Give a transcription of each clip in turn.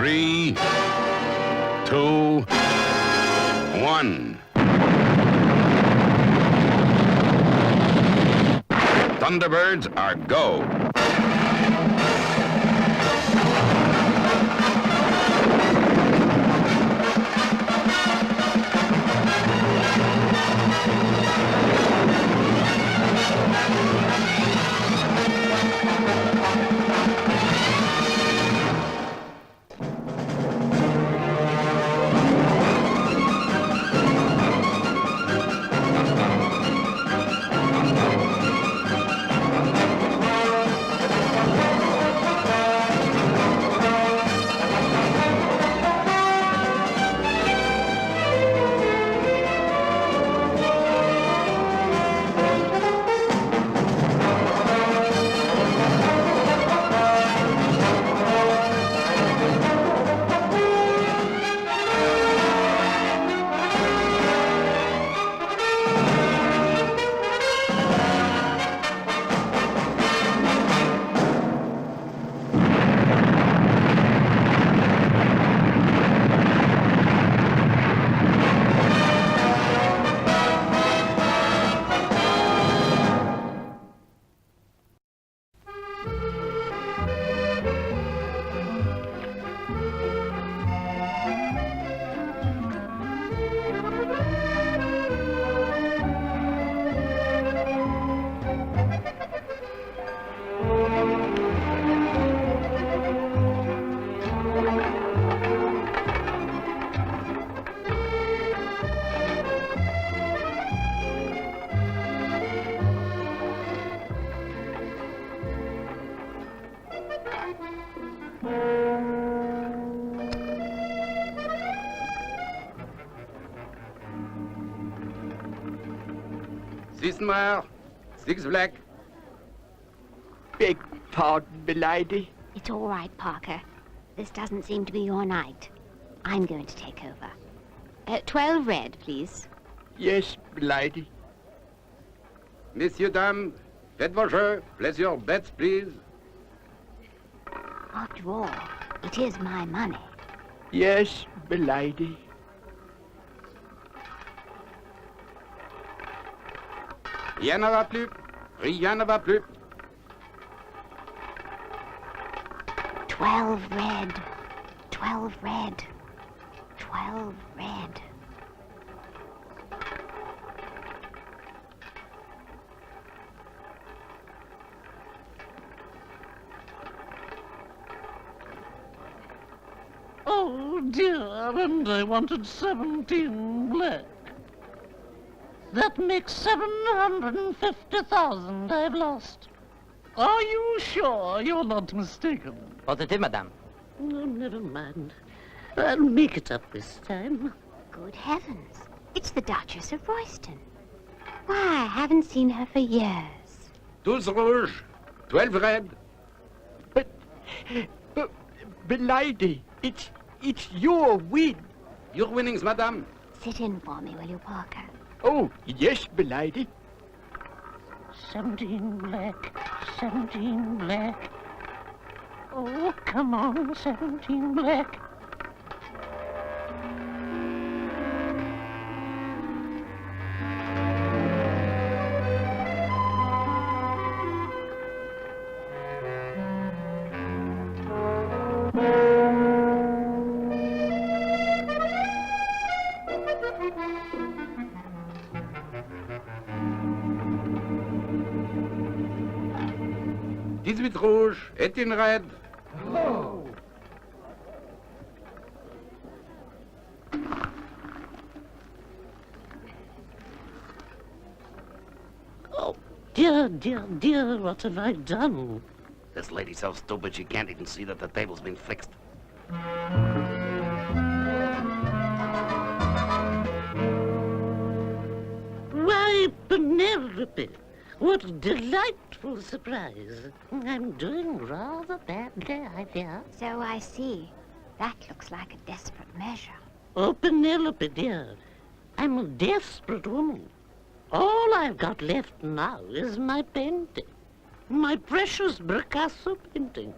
3, 2, 1. Thunderbirds are go. Six noir, 6 black. Beg pardon, milady. It's all right, Parker. This doesn't seem to be your night. I'm going to take over. 12 red, please. Yes, milady. Messieurs, dames, faites vos jeux. Place your bets, please. After all, it is my money. Yes, milady. Rien ne va plus. Rien ne va plus. 12 red. 12 red. 12 red. Oh, dear, and I wanted 17 black. That makes 750,000 I've lost. Are you sure you're not mistaken? Positive, madame. Oh, never mind. I'll make it up this time. Good heavens. It's the Duchess of Royston. Why, I haven't seen her for years. 12 rouge, 12 red. But, milady, it's your win. Your winnings, madame. Sit in for me, will you, Parker? Oh, yes, milady. 17 black, 17 black. Oh, come on, 17 black. Dix-huit rouge, 18 red. Oh. Oh, dear, dear, dear, what have I done? This lady's so stupid she can't even see that the table's been fixed. Why, Penelope, what a delightful surprise. I'm doing rather badly, I fear. So I see. That looks like a desperate measure. Oh, Penelope, dear, I'm a desperate woman. All I've got left now is my painting. My precious Picasso painting.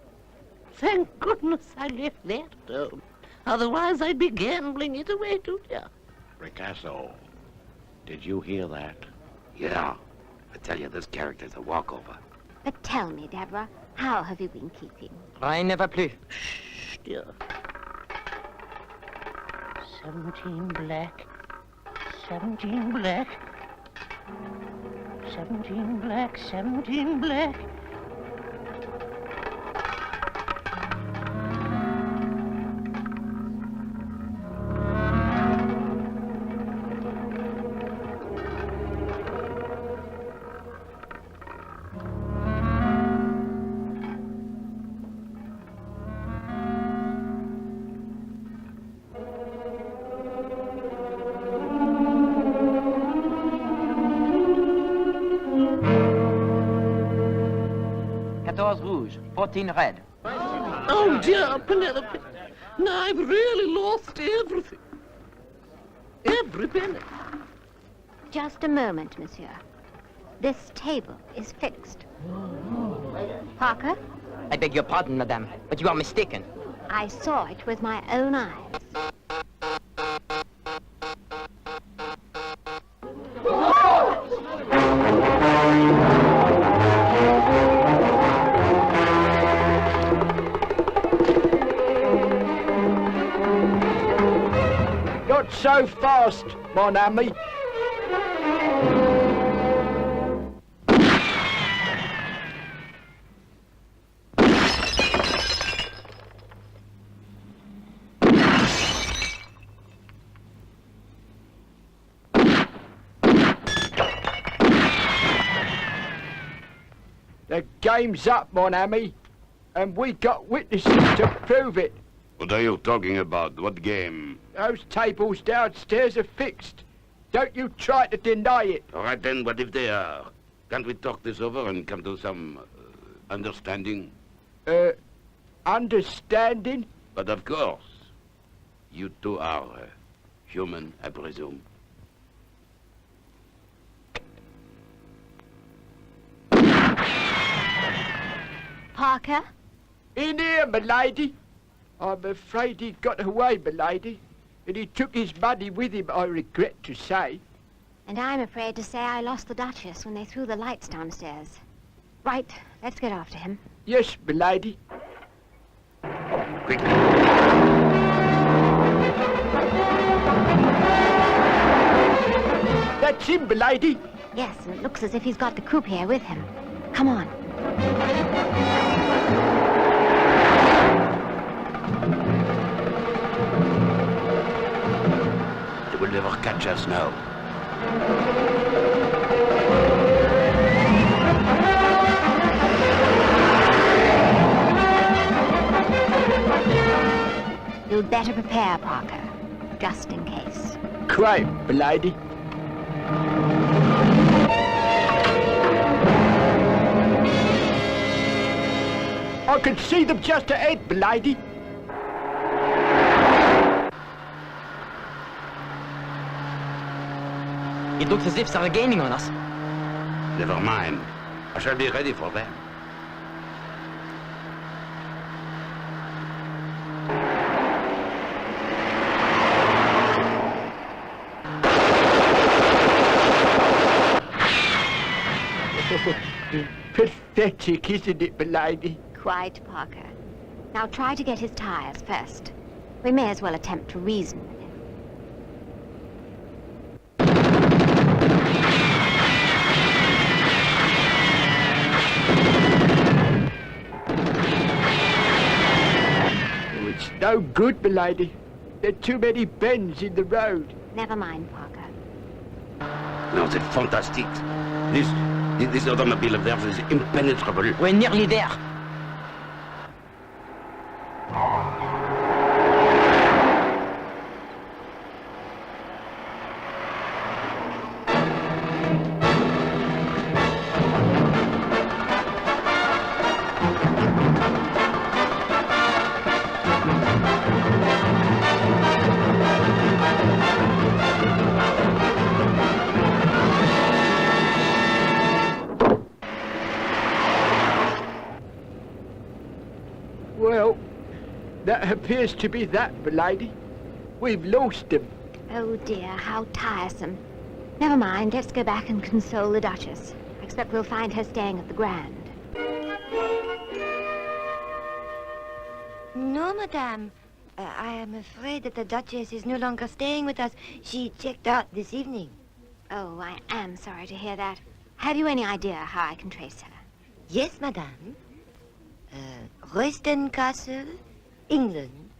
thank goodness I left that at home. Otherwise I'd be gambling it away to you. Picasso, did you hear that? Yeah. I tell you, this character's a walkover. But tell me, Deborah, how have you been keeping? Rien ne va plus. Shh, dear. 17 black. 17 black. 17 black, 17 black. Rouge, 14 red. Oh, dear, Penelope. Now I've really lost everything. Every penny. Just a moment, monsieur. This table is fixed. Parker, I beg your pardon, madame, but you are mistaken. I saw it with my own eyes. Not so fast, mon ami. The game's up, mon ami, and we got witnesses to prove it. What are you talking about? What game? Those tables downstairs are fixed. Don't you try to deny it. All right, then, what if they are? Can't we talk this over and come to some understanding? Understanding? But of course. You two are human, I presume. Parker? In here, m'lady. I'm afraid he got away, m'lady. And he took his money with him, I regret to say. And I'm afraid to say I lost the Duchess when they threw the lights downstairs. Right, let's get after him. Yes, m'lady. Quick. That's him, m'lady. Yes, and it looks as if he's got the croupier with him. Come on. They will never catch us now. You'd better prepare, Parker, just in case. Quite, m'lady. I can see them just ahead, m'lady. It looks as if they're gaining on us. Never mind. I shall be ready for them. Pathetic, isn't it, m'lady? Quite, Parker. Now try to get his tires first. We may as well attempt to reason with him. Oh, it's no good, m'lady. There are too many bends in the road. Never mind, Parker. No, c'est fantastique. This automobile of theirs is impenetrable. We're nearly there. Well, Appears to be that, m'lady. We've lost him. Oh dear, how tiresome. Never mind, let's go back and console the Duchess. I expect we'll find her staying at the Grand. No, madame. I am afraid that the Duchess is no longer staying with us. She checked out this evening. Oh, I am sorry to hear that. Have you any idea how I can trace her? Yes, madame. Royston Castle, England.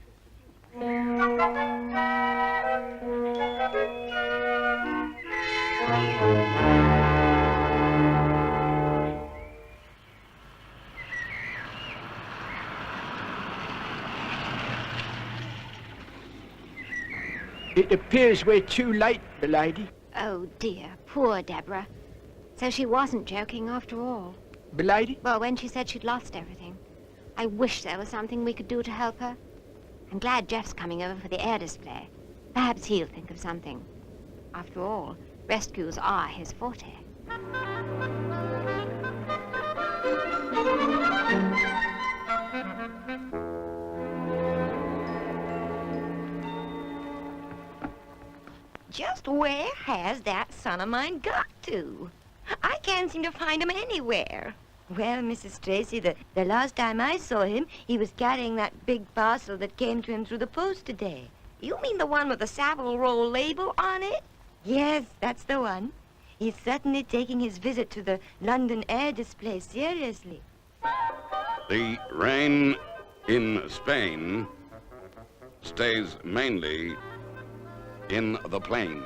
It appears we're too late, m'lady. Oh dear, poor Deborah. So she wasn't joking after all. M'lady? Well, when she said she'd lost everything. I wish there was something we could do to help her. I'm glad Jeff's coming over for the air display. Perhaps he'll think of something. After all, rescues are his forte. Just where has that son of mine got to? I can't seem to find him anywhere. Well, Mrs. Tracy, the last time I saw him, he was carrying that big parcel that came to him through the post today. You mean the one with the Savile Row label on it? Yes, that's the one. He's certainly taking his visit to the London air display seriously. The rain in Spain stays mainly in the plain.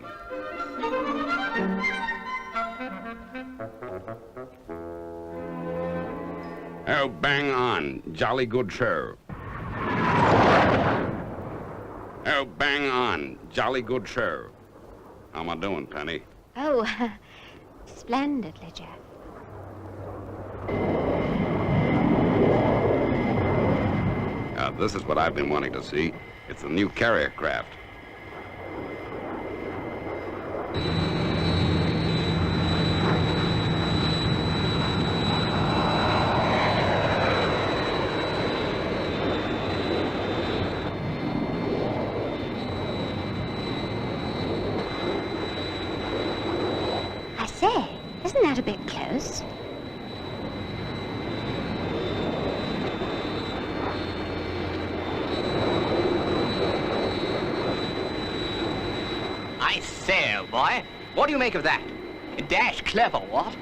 Oh, bang on. Jolly good show. Oh, bang on. Jolly good show. How am I doing, Penny? Oh, splendidly, Jeff. This is what I've been wanting to see. It's a new carrier craft. I say, isn't that a bit close? I say, old boy, what do you make of that? Dash clever, what?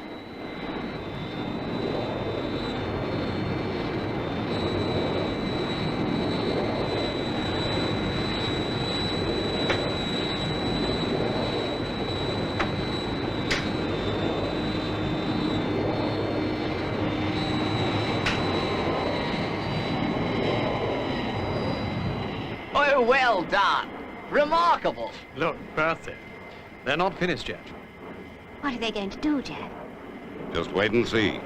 Oh, well done. Remarkable. Look, Percy, they're not finished yet. What are they going to do, Jeff? Just wait and see.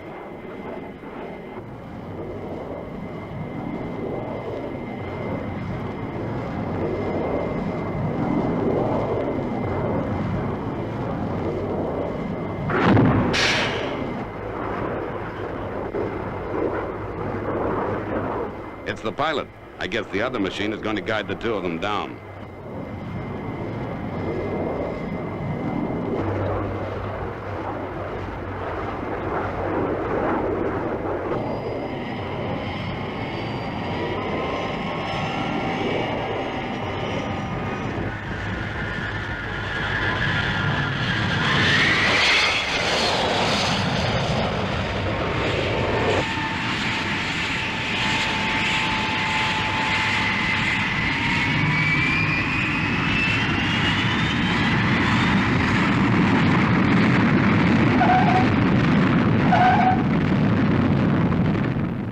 It's the pilot. I guess the other machine is going to guide the two of them down.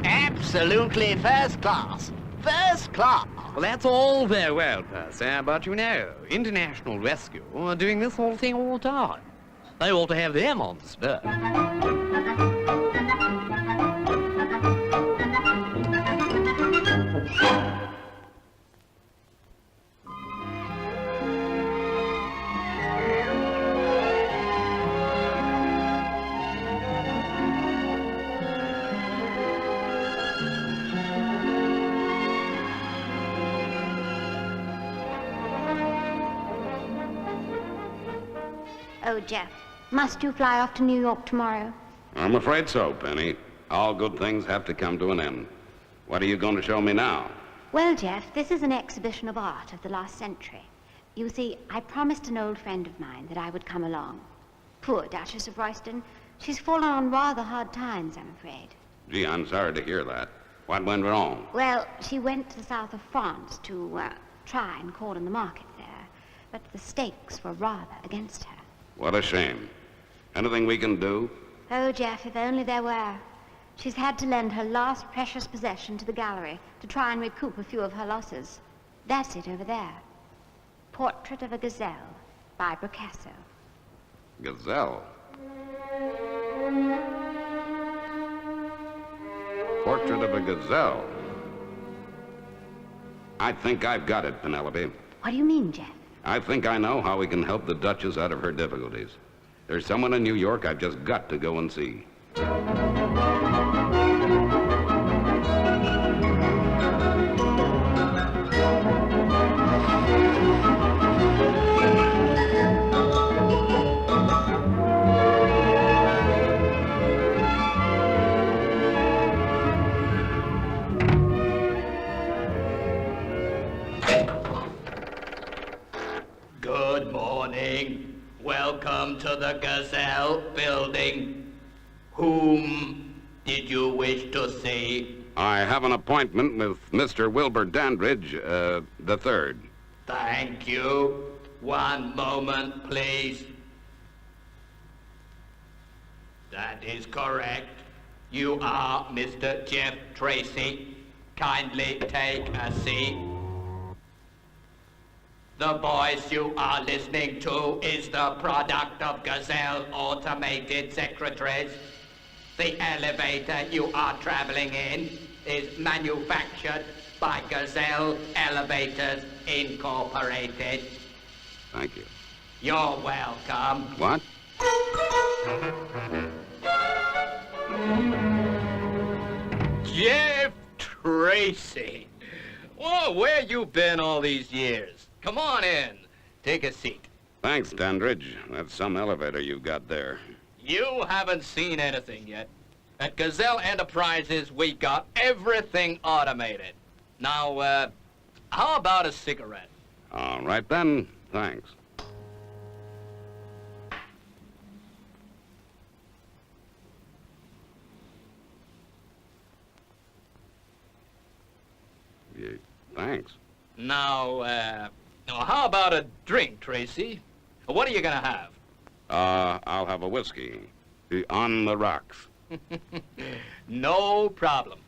Absolutely first class. First class. Well, that's all very well, Percy, but you know, International Rescue are doing this sort of thing all the time. They ought to have them on the spur. Oh, Jeff, must you fly off to New York tomorrow? I'm afraid so, Penny. All good things have to come to an end. What are you going to show me now? Well, Jeff, this is an exhibition of art of the last century. You see, I promised an old friend of mine that I would come along. Poor Duchess of Royston. She's fallen on rather hard times, I'm afraid. Gee, I'm sorry to hear that. What went wrong? Well, she went to the south of France to try and corner the market there, but the stakes were rather against her. What a shame. Anything we can do? Oh, Jeff, if only there were. She's had to lend her last precious possession to the gallery to try and recoup a few of her losses. That's it over there. Portrait of a Gazelle by Picasso. Gazelle? Portrait of a gazelle. I think I've got it, Penelope. What do you mean, Jeff? I think I know how we can help the Duchess out of her difficulties. There's someone in New York I've just got to go and see. Good morning. Welcome to the Gazelle building. Whom did you wish to see? I have an appointment with Mr. Wilbur Dandridge, the third. Thank you. One moment, please. That is correct. You are Mr. Jeff Tracy. Kindly take a seat. The voice you are listening to is the product of Gazelle automated secretaries. The elevator you are traveling in is manufactured by Gazelle Elevators Incorporated. Thank you. You're welcome. What? Jeff Tracy. Well, where you been all these years? Come on in. Take a seat. Thanks, Dandridge. That's some elevator you've got there. You haven't seen anything yet. At Gazelle Enterprises, we got everything automated. Now, how about a cigarette? All right, then. Thanks. Yeah, thanks. Now, how about a drink, Tracy? What are you gonna have? I'll have a whiskey. On the rocks. No problem.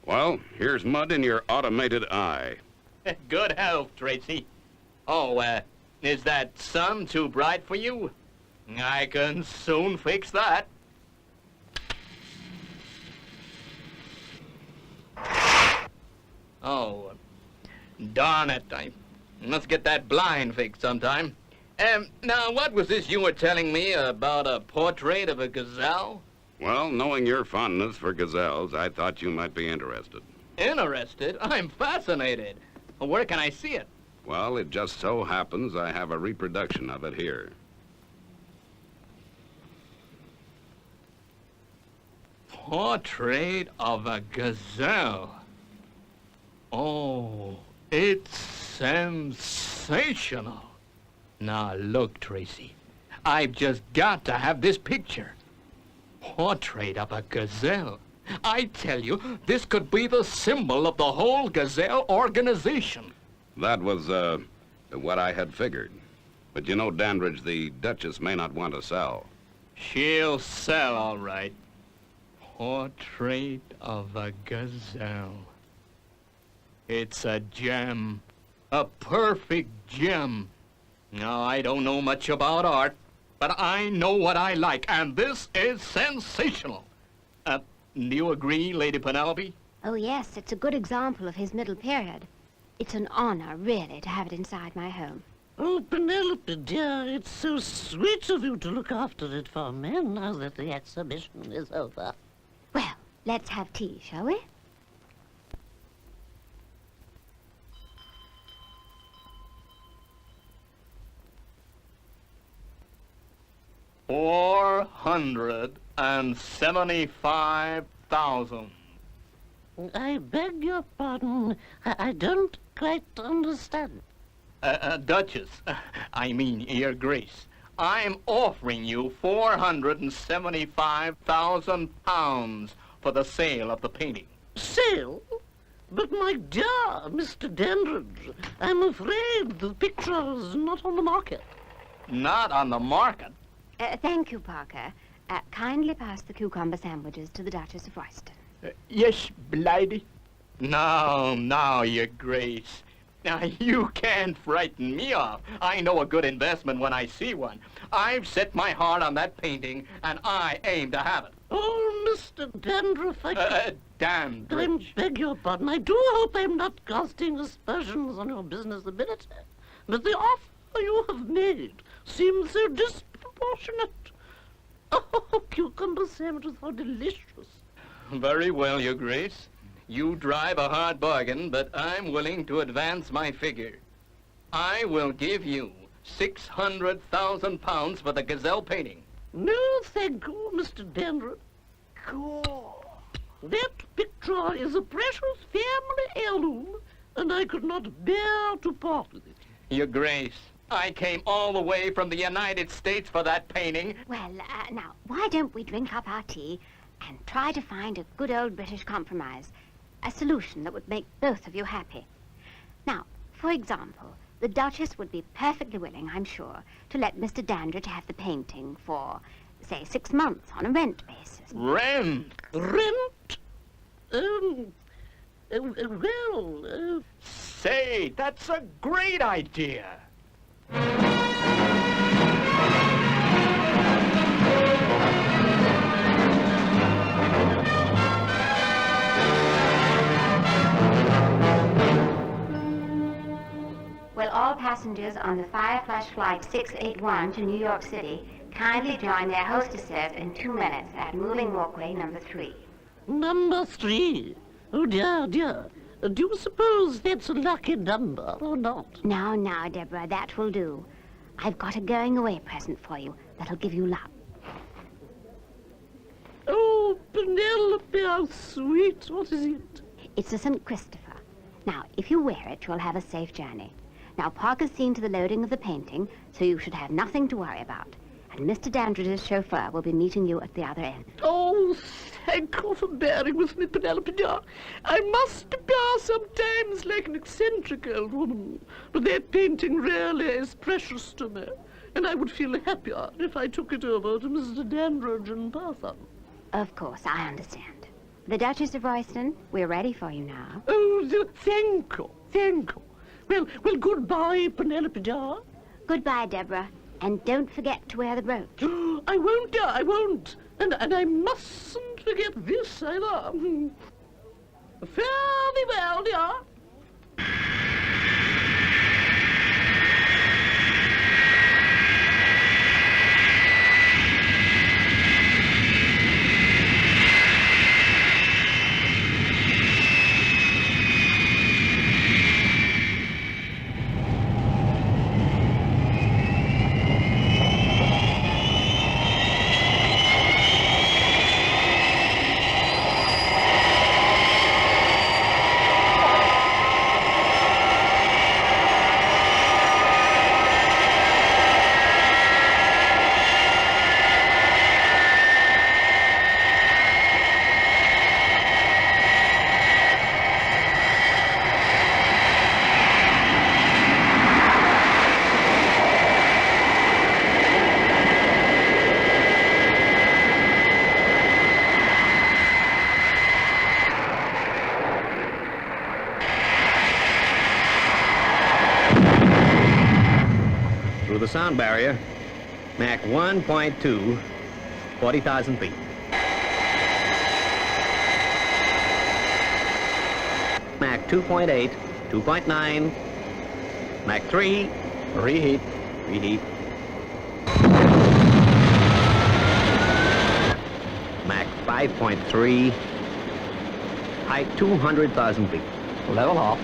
Well, here's mud in your automated eye. Good health, Tracy. Oh, is that sun too bright for you? I can soon fix that. Oh, darn it. Let's get that blind fixed sometime. Now, what was this you were telling me about a portrait of a gazelle? Well, knowing your fondness for gazelles, I thought you might be interested. Interested? I'm fascinated. Where can I see it? Well, it just so happens I have a reproduction of it here. Portrait of a gazelle. Oh, it's sensational. Now, look, Tracy. I've just got to have this picture. Portrait of a gazelle. I tell you, this could be the symbol of the whole Gazelle organization. That was, what I had figured. But you know, Dandridge, the Duchess may not want to sell. She'll sell, all right. Portrait of a gazelle. It's a gem. A perfect gem. Now, I don't know much about art, but I know what I like, and this is sensational. Do you agree, Lady Penelope? Oh, yes, it's a good example of his middle period. It's an honor, really, to have it inside my home. Oh, Penelope, dear, it's so sweet of you to look after it for me now that the exhibition is over. Well, let's have tea, shall we? $475,000. I beg your pardon. I don't quite understand. Duchess, I mean, Your Grace, I'm offering you £475,000 for the sale of the painting. Sale? But my dear Mr. Dandridge, I'm afraid the picture is not on the market. Not on the market? Thank you, Parker. Kindly pass the cucumber sandwiches to the Duchess of Royston. Yes, m'lady. No, Your Grace. Now, you can't frighten me off. I know a good investment when I see one. I've set my heart on that painting, and I aim to have it. Oh, Mr. Dandridge, Dandridge. I beg your pardon. I do hope I'm not casting aspersions on your business ability. But the offer you have made seems so disproportionate. Oh, cucumber sandwiches are delicious. Very well, Your Grace. You drive a hard bargain, but I'm willing to advance my figure. I will give you £600,000 for the gazelle painting. No, thank you, Mr. Dandridge. That picture is a precious family heirloom, and I could not bear to part with it. Your Grace, I came all the way from the United States for that painting. Well, now, why don't we drink up our tea and try to find a good old British compromise, a solution that would make both of you happy. Now, for example, the Duchess would be perfectly willing, I'm sure, to let Mr. Dandridge have the painting for, say, 6 months on a rent basis. Rent? Rent? Say, that's a great idea. Will all passengers on the Fireflash Flight 681 to New York City kindly join their hostesses in 2 minutes at moving walkway number 3? Number 3? Oh, dear, dear. Do you suppose that's a lucky number or not? Now, Deborah, that will do. I've got a going-away present for you that'll give you luck. Oh, Penelope, how sweet. What is it? It's a St. Christopher. Now, if you wear it, you'll have a safe journey. Now, Parker's seen to the loading of the painting, so you should have nothing to worry about. And Mr. Dandridge's chauffeur will be meeting you at the other end. Oh, thank you for bearing with me, Penelope, dear. I must bear sometimes like an eccentric old woman, but that painting really is precious to me, and I would feel happier if I took it over to Mr. Dandridge in person. Of course, I understand. The Duchess of Royston, we're ready for you now. Oh, thank you, thank you. Well, goodbye, Penelope, dear. Goodbye, Deborah. And don't forget to wear the brooch. I won't, dear, I won't. And I mustn't forget this either. Fare thee well, dear. Through the sound barrier, Mach 1.2, 40,000 feet. Mach 2.8, 2.9, Mach 3, Reheat. Reheat. Mach 5.3. Height 200,000 feet. Level off.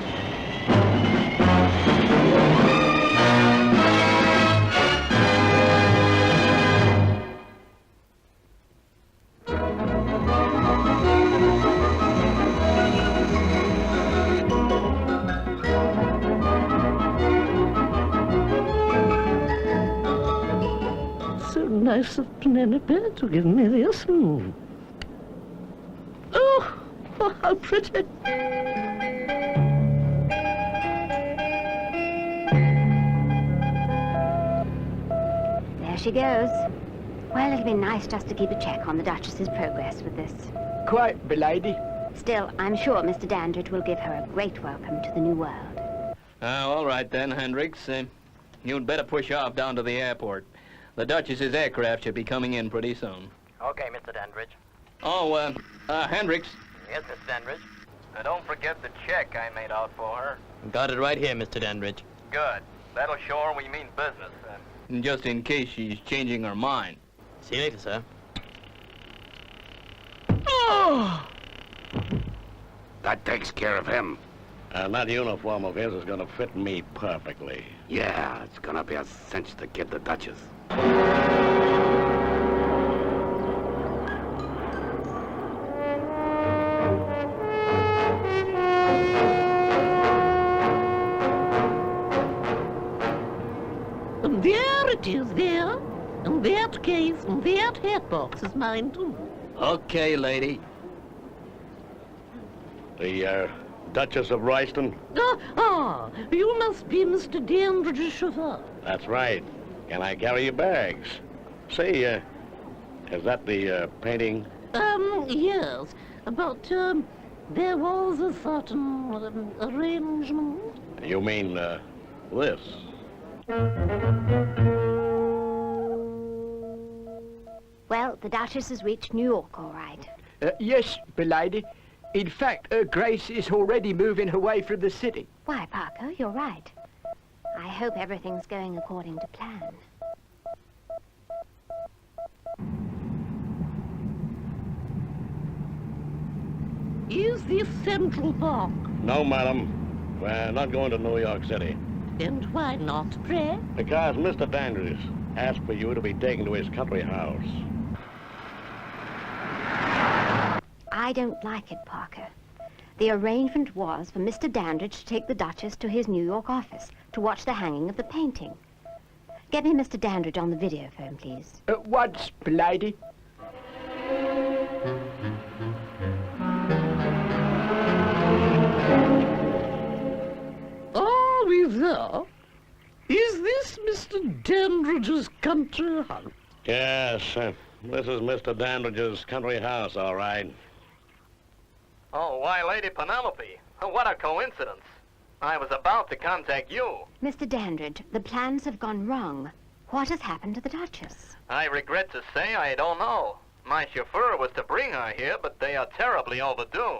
So nice of Penelope to give me this. Oh, how pretty. There she goes. Well, it'll be nice just to keep a check on the Duchess's progress with this. Quite, milady. Still, I'm sure Mr. Dandridge will give her a great welcome to the new world. All right then, Hendricks. You'd better push off down to the airport. The Duchess's aircraft should be coming in pretty soon. Okay, Mr. Dandridge. Oh, Hendricks. Yes, Mr. Dandridge. Don't forget the check I made out for her. Got it right here, Mr. Dandridge. Good. That'll show her we mean business. Just in case she's changing her mind. See you later, sir. Oh! That takes care of him. And that uniform of his is gonna fit me perfectly. Yeah, it's gonna be a cinch to get the Duchess. And there it is, there. And that case, and that hat box is mine, too. Okay, lady. The, Duchess of Royston? You must be Mr. Dandridge's chauffeur. That's right. Can I carry your bags? Say, is that the, painting? Yes. But, there was a certain arrangement. You mean, this? Well, the Duchess has reached New York, all right. Yes, milady. In fact, Her Grace is already moving away from the city. Why, Parker, you're right. I hope everything's going according to plan. Is this Central Park? No, madam. We're not going to New York City. And why not, pray? Because Mr. Dandridge asked for you to be taken to his country house. I don't like it, Parker. The arrangement was for Mr. Dandridge to take the Duchess to his New York office to watch the hanging of the painting. Get me Mr. Dandridge on the videophone, please. At once, milady. Are we there? Is this Mr. Dandridge's country house? Yes, this is Mr. Dandridge's country house, all right. Oh, why, Lady Penelope. What a coincidence. I was about to contact you. Mr. Dandridge, the plans have gone wrong. What has happened to the Duchess? I regret to say I don't know. My chauffeur was to bring her here, but they are terribly overdue.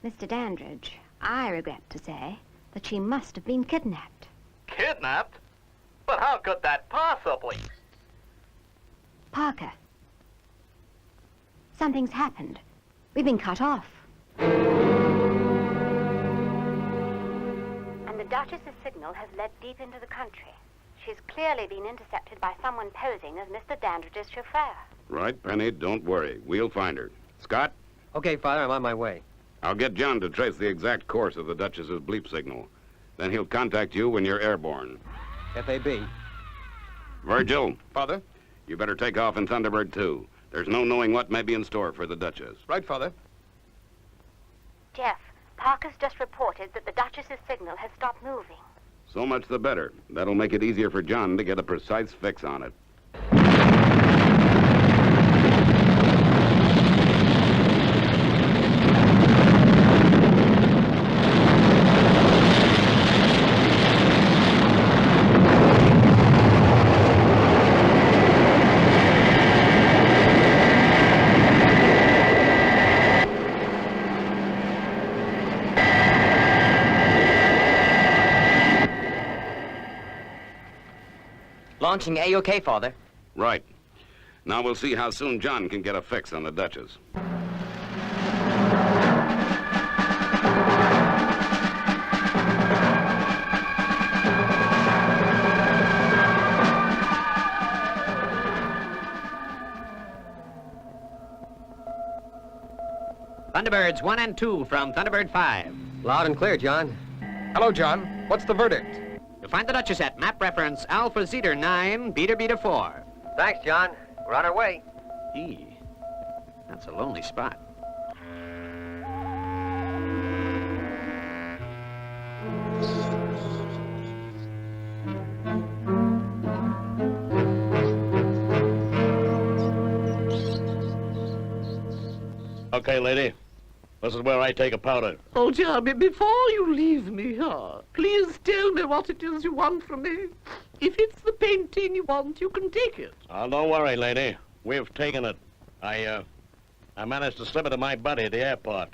Mr. Dandridge, I regret to say that she must have been kidnapped. Kidnapped? But how could that possibly? Parker, something's happened. We've been cut off. And the Duchess's signal has led deep into the country. She's clearly been intercepted by someone posing as Mr. Dandridge's chauffeur. Right, Penny, don't worry. We'll find her. Scott? Okay, Father, I'm on my way. I'll get John to trace the exact course of the Duchess's bleep signal. Then he'll contact you when you're airborne. FAB. Virgil, Father? you better take off in Thunderbird 2. There's no knowing what may be in store for the Duchess. Right, Father. Jeff, Parker's just reported that the Duchess's signal has stopped moving. So much the better. That'll make it easier for John to get a precise fix on it. launching A-OK, Father. Right. Now we'll see how soon John can get a fix on the Duchess. Thunderbirds 1 and 2 from Thunderbird 5. Loud and clear, John. Hello, John. What's the verdict? You'll find the Duchess at map reference Alpha Zeta 9, Beta 4. Thanks, John. We're on our way. Gee, that's a lonely spot. Okay, lady. This is where I take a powder. Oh, Jeremy, before you leave me here, please tell me what it is you want from me. If it's the painting you want, you can take it. Oh, don't worry, lady. We've taken it. I managed to slip it in my buddy at the airport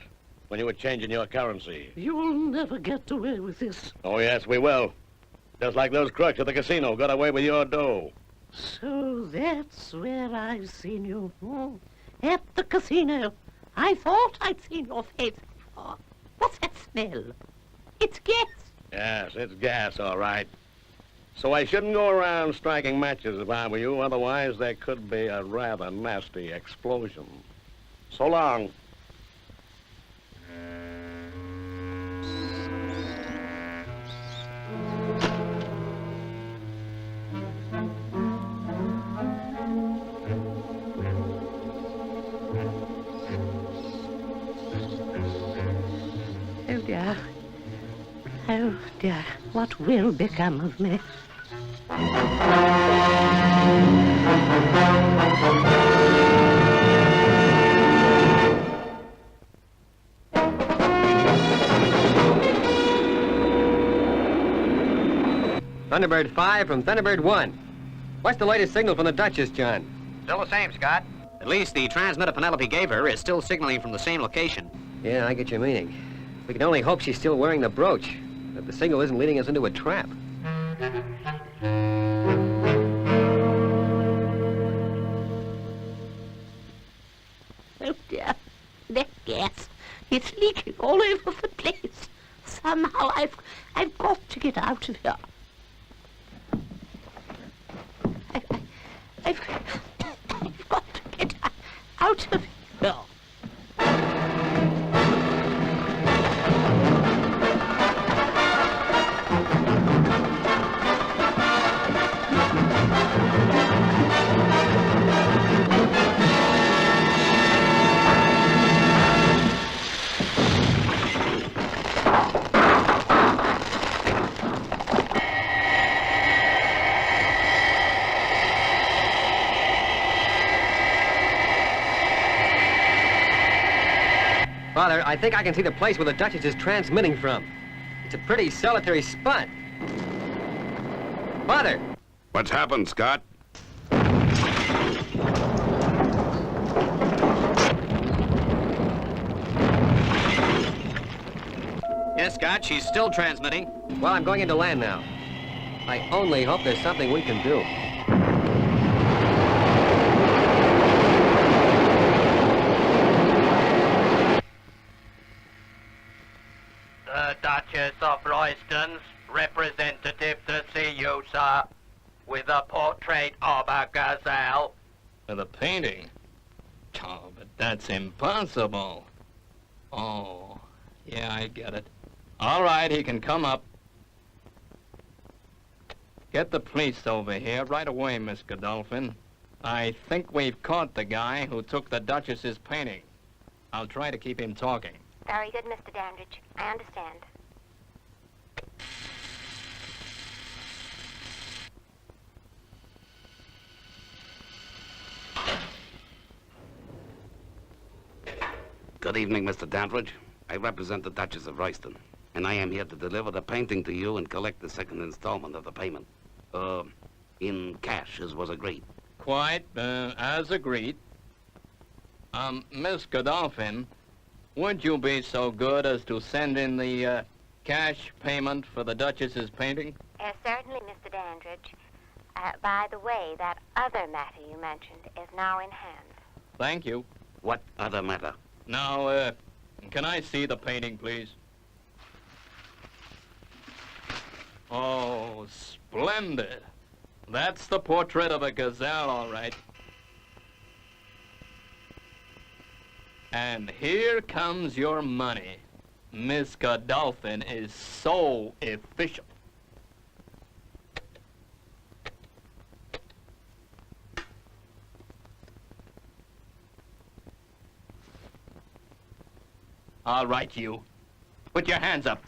when you were changing your currency. You'll never get away with this. Oh, yes, we will. Just like those crooks at the casino got away with your dough. So that's where I've seen you. At the casino. I thought I'd seen your face before. What's that smell? It's gas. Yes, it's gas, all right. So I shouldn't go around striking matches if I were you, otherwise there could be a rather nasty explosion. So long. Oh, dear. Oh, dear. What will become of me? Thunderbird 5 from Thunderbird 1. What's the latest signal from the Duchess, John? Still the same, Scott. At least the transmitter Penelope gave her is still signaling from the same location. Yeah, I get your meaning. We can only hope she's still wearing the brooch, that the signal isn't leading us into a trap. Oh, dear. That gas. It's leaking all over the place. Somehow I've got to get out of here. I've got to get out of here. Father, I think I can see the place where the Duchess is transmitting from. It's a pretty solitary spot. Father! What's happened, Scott? Yes, Scott, she's still transmitting. Well, I'm going into land now. I only hope there's something we can do. The Duchess of Royston's representative to see you, sir, with a portrait of a gazelle. With a painting? Oh, but that's impossible. Oh, yeah, I get it. All right, he can come up. Get the police over here right away, Miss Godolphin. I think we've caught the guy who took the Duchess's painting. I'll try to keep him talking. Very good, Mr. Dandridge. I understand. Good evening, Mr. Dandridge. I represent the Duchess of Royston, and I am here to deliver the painting to you and collect the second installment of the payment. In cash, as was agreed. Quite, as agreed. Miss Godolphin, would you be so good as to send in the, cash payment for the Duchess's painting? Certainly, Mr. Dandridge. By the way, that other matter you mentioned is now in hand. Thank you. What other matter? Now, can I see the painting, please? Oh, splendid. That's the portrait of a gazelle, all right. And here comes your money. Miss Godolphin is so efficient. All right, you. Put your hands up.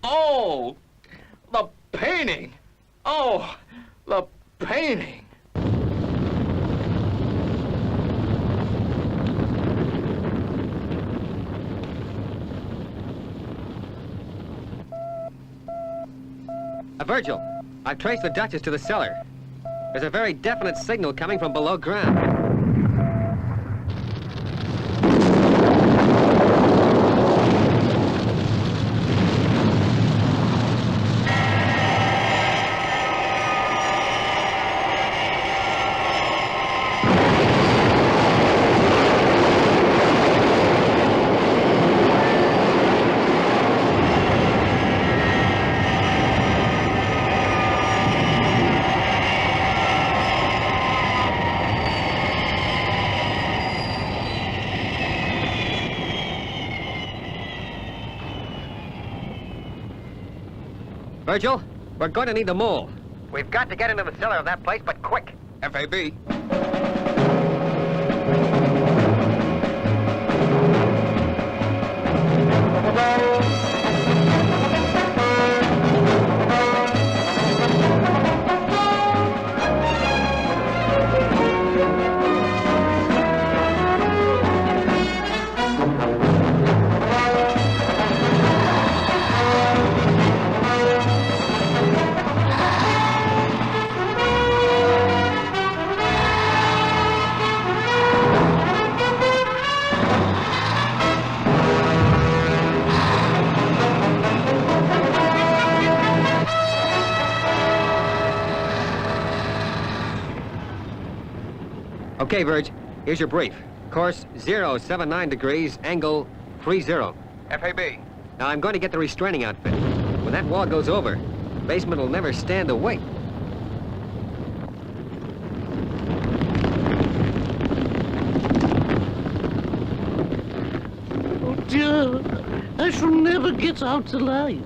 Oh, the painting. Oh, the painting. Virgil, I've traced the Duchess to the cellar. There's a very definite signal coming from below ground. Virgil, we're going to need the mole. We've got to get into the cellar of that place, but quick. FAB. Okay, Virg, here's your brief. Course 079 degrees, angle 30. FAB. Now, I'm going to get the restraining outfit. When that wall goes over, the basement will never stand the weight. Oh, dear. I shall never get out alive.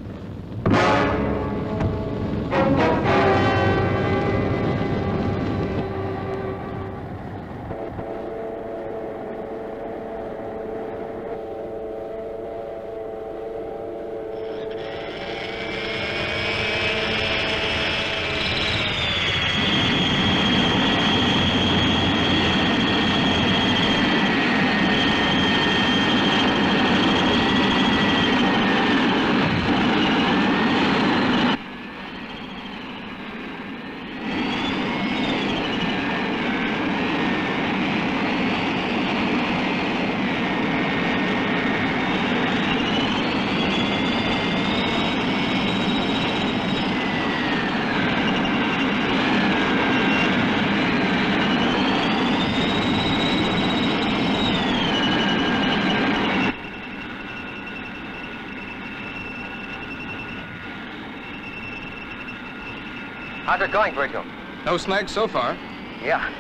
How's it going, Virgil? No snags so far. Yeah.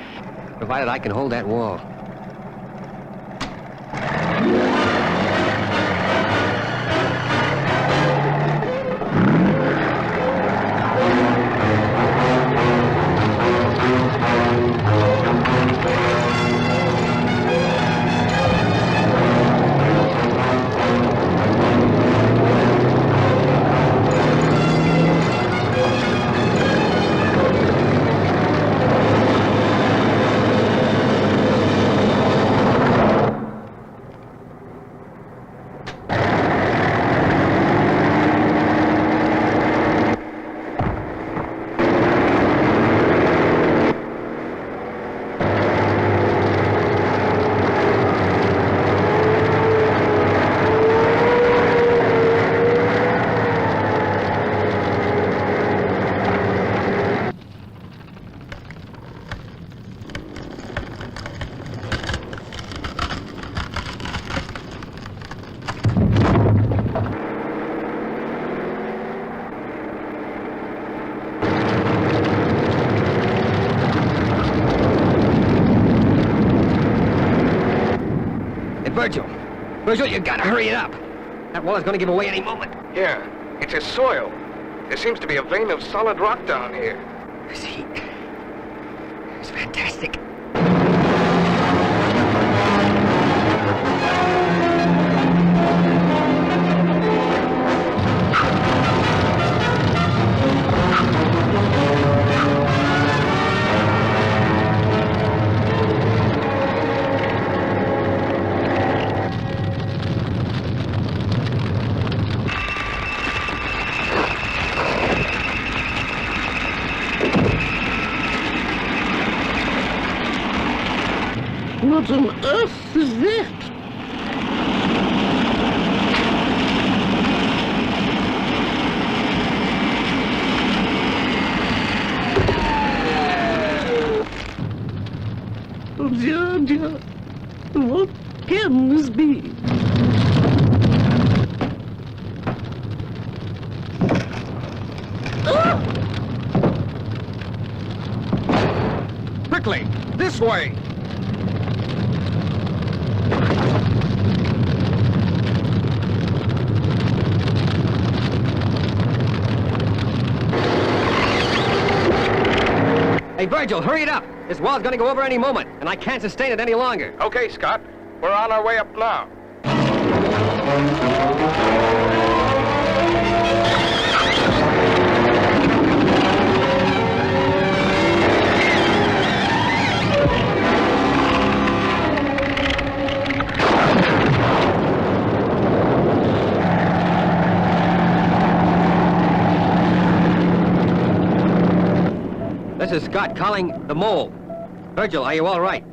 Provided I can hold that wall. Virgil. Virgil, you gotta hurry it up. That wall is gonna give away any moment. Yeah, it's a soil. There seems to be a vein of solid rock down here. This heat. It's fantastic. What on earth is that? Oh dear, dear. What can this be? Quickly! This way! Hey, Virgil, hurry it up! This wall's gonna go over any moment, and I can't sustain it any longer. Okay, Scott. We're on our way up now. This is Scott calling the mole. Virgil, are you all right?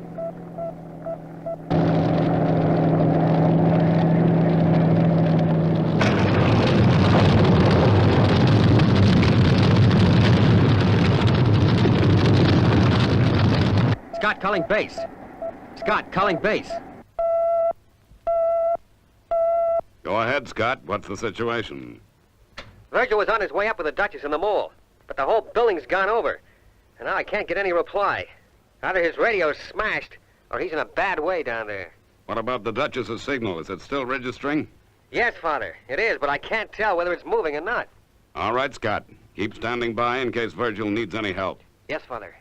Scott calling base. Scott calling base. Go ahead, Scott. What's the situation? Virgil was on his way up with the Duchess and the mole, but the whole building's gone over. And now I can't get any reply. Either his radio's smashed, or he's in a bad way down there. What about the Duchess's signal? Is it still registering? Yes, Father, it is, but I can't tell whether it's moving or not. All right, Scott. Keep standing by in case Virgil needs any help. Yes, Father.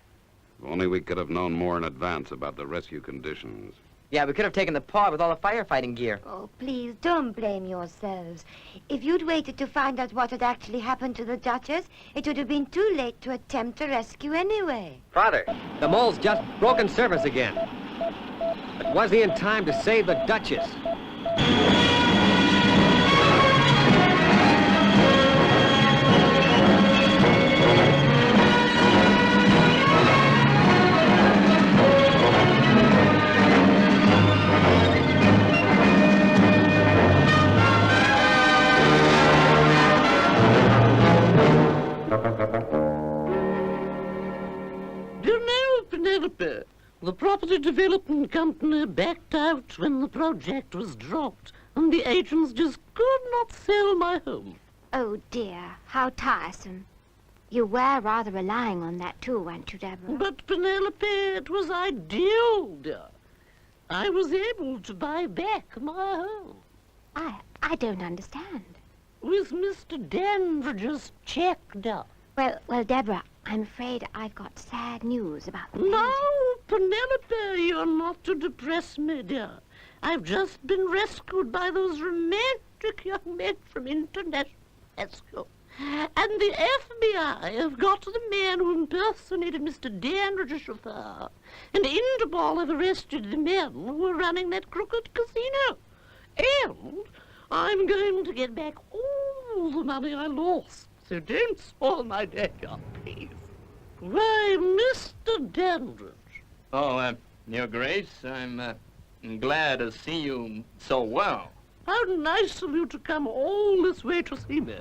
If only we could have known more in advance about the rescue conditions. Yeah, we could have taken the part with all the firefighting gear. Oh, please, don't blame yourselves. If you'd waited to find out what had actually happened to the Duchess, it would have been too late to attempt a rescue anyway. Father, the mole's just broken service again. But was he in time to save the Duchess? Penelope, the property development company backed out when the project was dropped, and the agents just could not sell my home. Oh, dear, how tiresome. You were rather relying on that, too, weren't you, Deborah? But, Penelope, it was ideal, dear. I was able to buy back my home. I don't understand. With Mr. Dandridge's check, dear. Well, Deborah, I'm afraid I've got sad news about the No, Penelope, you're not to depress me, dear. I've just been rescued by those romantic young men from International Rescue. And the FBI have got the man who impersonated Mr. Dandridge's chauffeur. And Interpol have arrested the men who were running that crooked casino. And I'm going to get back all the money I lost. So don't spoil my day, please. Why, Mr. Dandridge. Oh, Your Grace, I'm glad to see you so well. How nice of you to come all this way to see me.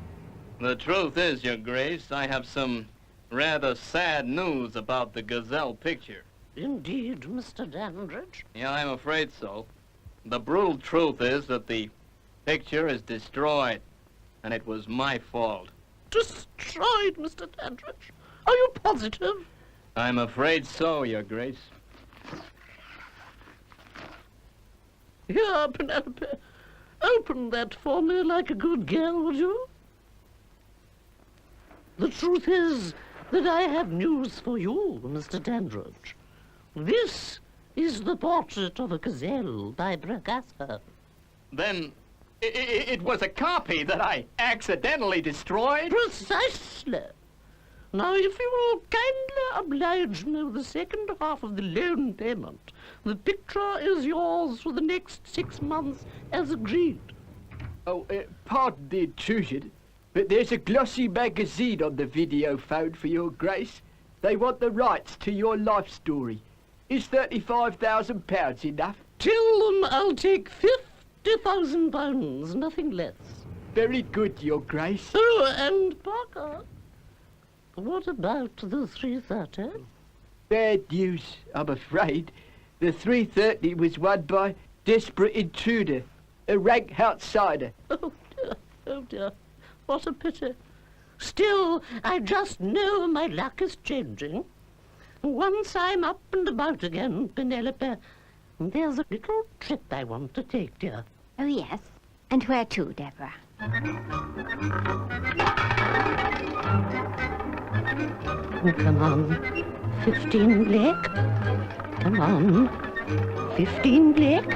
The truth is, Your Grace, I have some rather sad news about the Gazelle picture. Indeed, Mr. Dandridge. Yeah, I'm afraid so. The brutal truth is that the picture is destroyed, and it was my fault. Destroyed, Mr. Dandridge? Are you positive? I'm afraid so, Your Grace. Here, Penelope, open that for me like a good girl, would you? The truth is that I have news for you, Mr. Dandridge. This is the portrait of a gazelle by Bragasser. Then it was a copy that I accidentally destroyed? Precisely. Now, if you will kindly oblige me with the second half of the loan payment, the picture is yours for the next 6 months as agreed. Oh, pardon the intrusion, but there's a glossy magazine on the video phone for your grace. They want the rights to your life story. Is £35,000 enough? Tell them I'll take £50,000, nothing less. Very good, your grace. Oh, and Parker, what about the 3:30? Bad news, I'm afraid. The 3:30 was won by Desperate Intruder, a rank outsider. Oh dear, what a pity. Still, I just know my luck is changing. Once I'm up and about again, Penelope, there's a little trip I want to take, dear. Oh, yes. And where to, Deborah? Oh, come on. 15, Blake. Come on. 15, Blake.